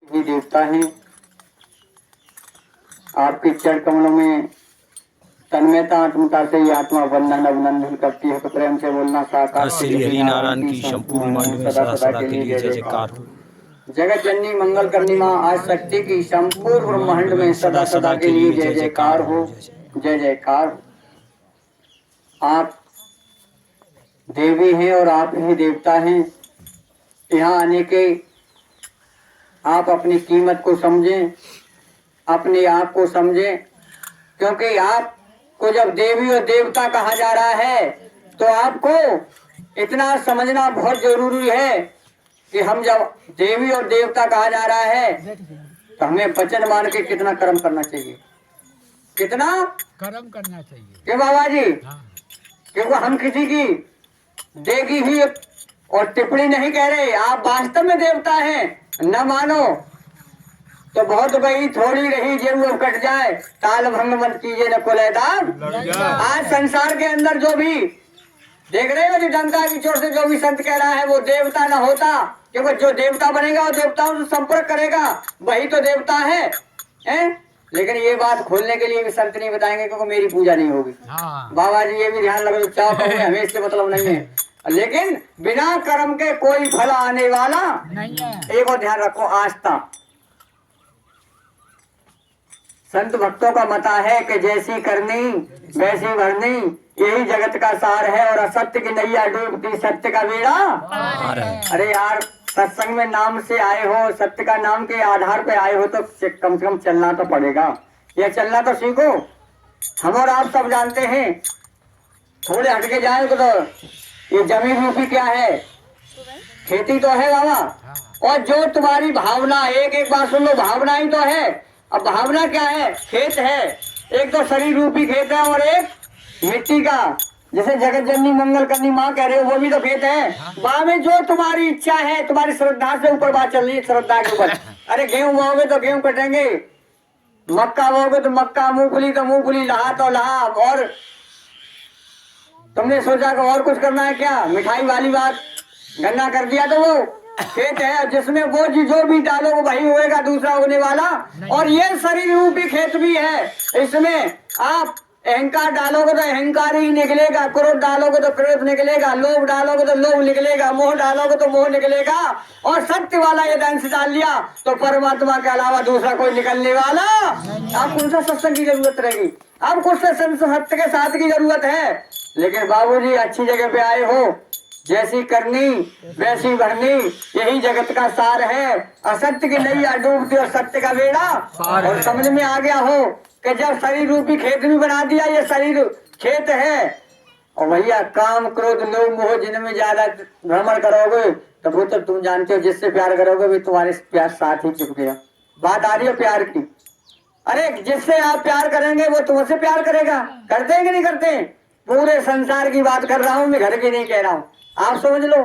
ही देवता हैं। आपके चरण कमलों में तन्मयता आत्मता से ये आत्मा वंदन अभिनंदन करती है। तो प्रेम से बोलना साकार श्री हरि नारायण की संपूर्ण मांड में सदा सदा के लिए जय जयकार हो। जगत जननी मंगल करनी माँ आज शक्ति की संपूर्ण ब्रह्मांड में सदा सदा के लिए जय जयकार हो, जय जयकार हो। आप देवी हैं और आप ही देवता हैं। यहाँ आने के आप अपनी कीमत को समझें, अपने आप को समझें, क्योंकि आपको जब देवी और देवता कहा जा रहा है तो आपको इतना समझना बहुत जरूरी है कि हम जब देवी और देवता कहा जा रहा है तो हमें वचन मान के कितना कर्म करना चाहिए, कितना कर्म करना चाहिए क्यों बाबा जी? हाँ। क्योंकि हम किसी की देगी हुई और टिप्पणी नहीं कह रहे, आप वास्तव में देवता हैं। न मानो तो बहुत गई थोड़ी रही जेब कट जाए, ताल भंग मत कीजिए न कुलैदार। आज संसार के अंदर जो भी देख रहे हो, जो डंका की चोट से जो भी संत कह रहा है वो देवता न होता, क्योंकि जो देवता बनेगा वो देवताओं से संपर्क करेगा, वही तो देवता है, हैं? लेकिन ये बात खोलने के लिए भी संत नहीं बताएंगे क्योंकि मेरी पूजा नहीं होगी। हाँ। बाबा जी ये भी ध्यान रखो, क्या कहोगे हमें इससे मतलब नहीं है, लेकिन बिना कर्म के कोई फल आने वाला नहीं है। एक और ध्यान रखो, आस्था। संत भक्तों का मता है कि जैसी करनी वैसी भरनी, यही जगत का सार है। और असत्य की नैया डूबती सत्य का बेड़ा। अरे यार, सत्संग में नाम से आए हो, सत्य का नाम के आधार पे आए हो तो कम से कम चलना तो पड़ेगा, ये चलना तो सीखो। हम और आप सब जानते हैं, थोड़े हटके जाए तो ये जमीन रूपी क्या है? खेती तो है बाबा। और जो तुम्हारी भावना, एक एक बात सुन लो, भावना ही तो है। अब भावना क्या है? खेत है। एक तो शरीर रूपी खेत है और एक मिट्टी का, जैसे जगत जननी मंगल करनी माँ कह रहे हो, वो भी तो खेत है। वहां में जो तुम्हारी इच्छा है, तुम्हारी श्रद्धा से ऊपर बात चल रही है, श्रद्धा के ऊपर। अरे गेहूं बोओगे तो गेहूं कटेंगे, मक्का बोओगे तो मक्का, मूंगफली तो मूंगफली, लहा तो लहा। और तुमने सोचा कि और कुछ करना है क्या? मिठाई वाली बात, गन्ना कर दिया तो वो खेत है जिसमें वो जो भी डालोगे वही होएगा, दूसरा उगने वाला। और ये शरीर रूपी खेत भी है, इसमें आप अहंकार डालोगे तो अहंकार ही निकलेगा, क्रोध डालोगे तो क्रोध निकलेगा, लोभ डालोगे तो लोभ निकलेगा, मोह डालोगे तो मोह निकलेगा। और सत्य वाला यदि अंश डाल लिया तो परमात्मा के अलावा दूसरा कोई निकलने वाला। आप कौन सा सत्संग की जरूरत रहेगी? आपको सत्य के साथ की जरूरत है। लेकिन बाबूजी अच्छी जगह पे आए हो, जैसी करनी वैसी भरनी, यही जगत का सार है। असत्य की नैया डूबती और सत्य का बेड़ा। और समझ में आ गया हो कि जब शरीर रूपी खेत भी बना दिया, ये शरीर खेत है, और भैया काम क्रोध लोभ मोह जिनमें ज्यादा भ्रमण करोगे तो वो तो तुम जानते हो, जिससे प्यार करोगे भी तुम्हारे प्यार साथ ही चुप गया। बात आ रही है प्यार की। अरे जिससे आप प्यार करेंगे वो तुमसे प्यार करेगा। करते हैं कि नहीं करते? पूरे संसार की बात कर रहा हूँ मैं, घर की नहीं कह रहा हूँ। आप समझ लो,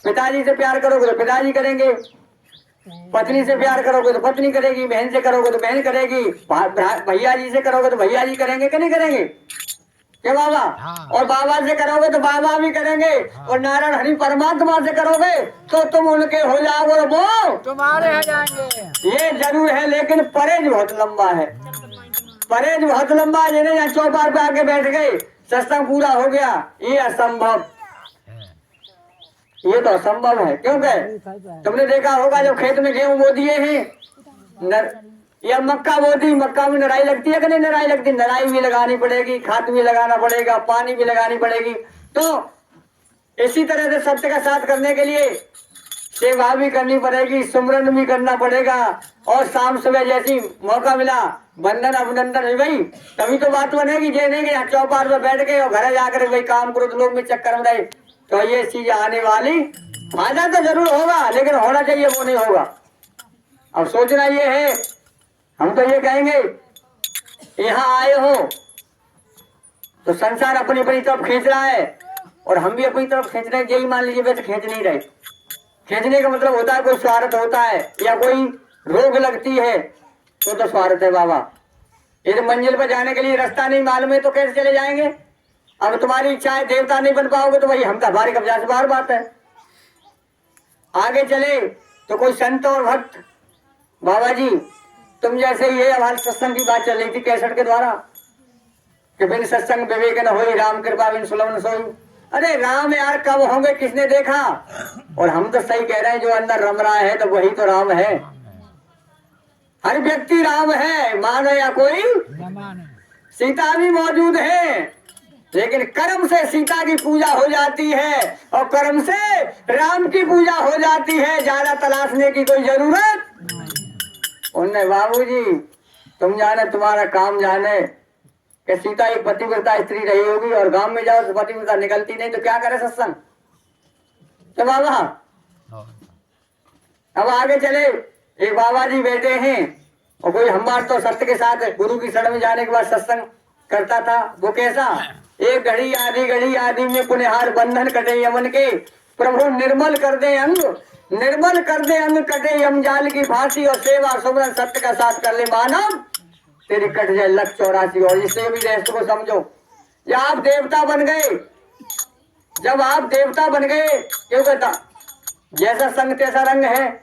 पिताजी से प्यार करोगे तो पिताजी करेंगे, पत्नी से प्यार करोगे तो पत्नी करेगी, बहन से करोगे तो बहन करेगी, भैया जी से करोगे तो भैया जी करेंगे कि नहीं करेंगे? क्या बाबा? हाँ। और बाबा से करोगे तो बाबा भी करेंगे। हाँ। और नारायण हरि परमात्मा से करोगे तो तुम उनके हो जाओगे, वो तुम्हारे हो जाएंगे। ये जरूर है, लेकिन परहेज बहुत लंबा है, परहेज बहुत लंबा है। जिन्हें यहाँ चौपार पे आके बैठ गए, सत्संग पूरा हो गया, ये असंभव, ये तो असंभव है। क्योंकि तुमने देखा होगा जब खेत में गेहूं बो दिए हैं या मक्का बो दी, मक्का में नराई लगती है कि नहीं नराई लगती? नराई भी लगानी पड़ेगी, खाद भी लगाना पड़ेगा, पानी भी लगानी पड़ेगी। तो इसी तरह से सत्य का साथ करने के लिए सेवा भी करनी पड़ेगी, सुमरन भी करना पड़ेगा। और शाम सुबह जैसी मौका मिला वंदन अभिनंदन है भाई, तभी तो बात बनेगी। जे नहीं कि चौपार पर बैठ के और घर जाकर भाई काम क्रोध लोग में चक्कर में रहे, तो ये चीज आने वाली। फायदा तो जरूर होगा, लेकिन होना चाहिए वो नहीं होगा। अब सोचना ये है, हम तो ये कहेंगे यहाँ आए हो तो संसार अपनी अपनी तरफ खींच रहा है और हम भी अपनी तरफ खींच रहे हैं। यही मान लीजिए वैसे खींच नहीं रहे। खींचने का मतलब होता है कोई स्वार्थ होता है या कोई रोग लगती है तो स्वार्थ है बाबा। यदि मंजिल पर जाने के लिए रास्ता नहीं मालूम है तो कैसे चले जाएंगे? अब तुम्हारी इच्छा है देवता नहीं बन पाओगे तो भाई हम तो हमारे कब्जा से बाहर बात है। आगे चले तो कोई संत और भक्त बाबा जी तुम जैसे ये हमारे सत्संग की बात चल रही थी कैसेट के द्वारा कि बिन सत्संग विवेक न होई, राम कृपा बिन सुलभ न सोई। अरे राम यार कब होंगे, किसने देखा? और हम तो सही कह रहे हैं, जो अंदर रम रहा है तो वही तो राम है। हर व्यक्ति राम है, मानो या कोई। जमाने सीता भी मौजूद है, लेकिन कर्म से सीता की पूजा हो जाती है और कर्म से राम की पूजा हो जाती है। ज्यादा तलाशने की कोई जरूरत उन्हें। बाबूजी तुम जाने, तुम्हारा काम जाने कि सीता एक पतिव्रता स्त्री रही होगी और गांव में जाओ तो पतिव्रता निकलती नहीं, तो क्या करे सत्संग? तो बाबा अब आगे चले। एक बाबा जी बैठे हैं और कोई हमार तो सत्य के साथ गुरु की शरण में जाने के बाद सत्संग करता था। वो कैसा? एक घड़ी आदि में पुनहार बंधन कटे यमन के, प्रभु निर्मल कर दे अंग, निर्मल कर दे अंग, कटे यम जाल की फांसी, और सेवा सुमरन सत्य का साथ कर ले मानव, तेरी कट जाए 184। और इससे भी रहस्य को समझो। जब आप देवता बन गए, जब आप देवता बन गए, क्यों कहता जैसा संग तैसा रंग है।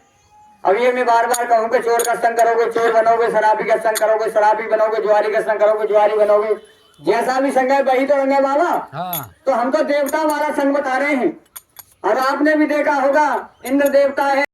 अब ये मैं बार बार कहूँ कि चोर का संग करोगे चोर बनोगे, शराबी का संग करोगे शराबी बनोगे, जुआरी का संग करोगे जुआरी बनोगे। जैसा भी संग है वही तो रंग है बाबा। हाँ तो हम तो देवता वाला संग बता रहे हैं। और आपने भी देखा होगा इंद्र देवता है।